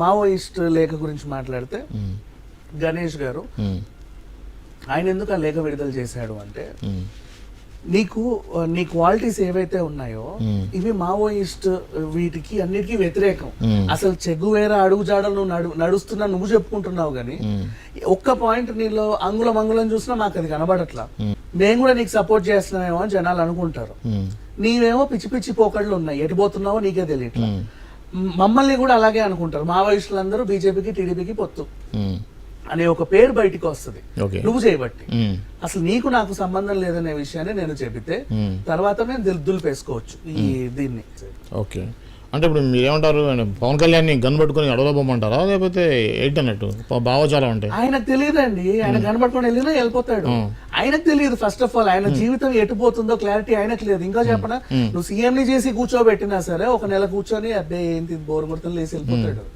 Maoist లేఖ గురించి మాట్లాడితే గణేష్ గారు ఆయన ఎందుకు ఆ లేఖ విడుదల చేశాడు అంటే నీకు నీ క్వాలిటీస్ ఏవైతే ఉన్నాయో ఇవి మావోయిస్ట్ వీటికి అన్నిటికీ వ్యతిరేకం. అసలు చెగువేరా అడుగుజాడలు నువ్వు నడుస్తున్నా నువ్వు చెప్పుకుంటున్నావు గానీ ఒక్క పాయింట్ నీలో అంగుళం అంగుళం చూసినా మాకు అది కనబడట్లా. మేము కూడా నీకు సపోర్ట్ చేస్తున్నామేమో అని జనాలు అనుకుంటారు. నీవేమో పిచ్చి పిచ్చి పోకళ్ళు ఉన్నాయి, ఎటుపోతున్నావో నీకే తెలియట్లా. మమ్మల్ని కూడా అలాగే అనుకుంటారు. మావోయిస్టులందరూ బీజేపీకి టీడీపీకి పొత్తు అనే ఒక పేరు బయటికి వస్తుంది నువ్వు చేయబట్టి. అసలు నీకు నాకు సంబంధం లేదనే విషయాన్ని నేను చెబితే తర్వాత మేము దులిపేసుకోవచ్చు ఈ దీన్ని. ఓకే, అంటే ఇప్పుడు మీరేమంటారు, పవన్ కళ్యాణ్ గన్ పట్టుకుని అడవులో పోమంటారా లేకపోతే ఏంటి అన్నట్టు భావజాలం అంటే? ఆయనకు తెలియదండి, ఆయన గన్ పట్టుకుని వెళ్ళినా వెళ్ళిపోతాడు. ఆయనకు తెలియదు ఫస్ట్ ఆఫ్ ఆల్, ఆయన జీవితం ఎటుపోతుందో క్లారిటీ ఆయనకు లేదు. ఇంకా చెప్పనా, నువ్వు సీఎం ని చేసి కూర్చోబెట్టినా సరే ఒక నెల కూర్చొని అదే ఏంటి బోర్ కొడుతుంది లేసి వెళ్ళిపోతాడు.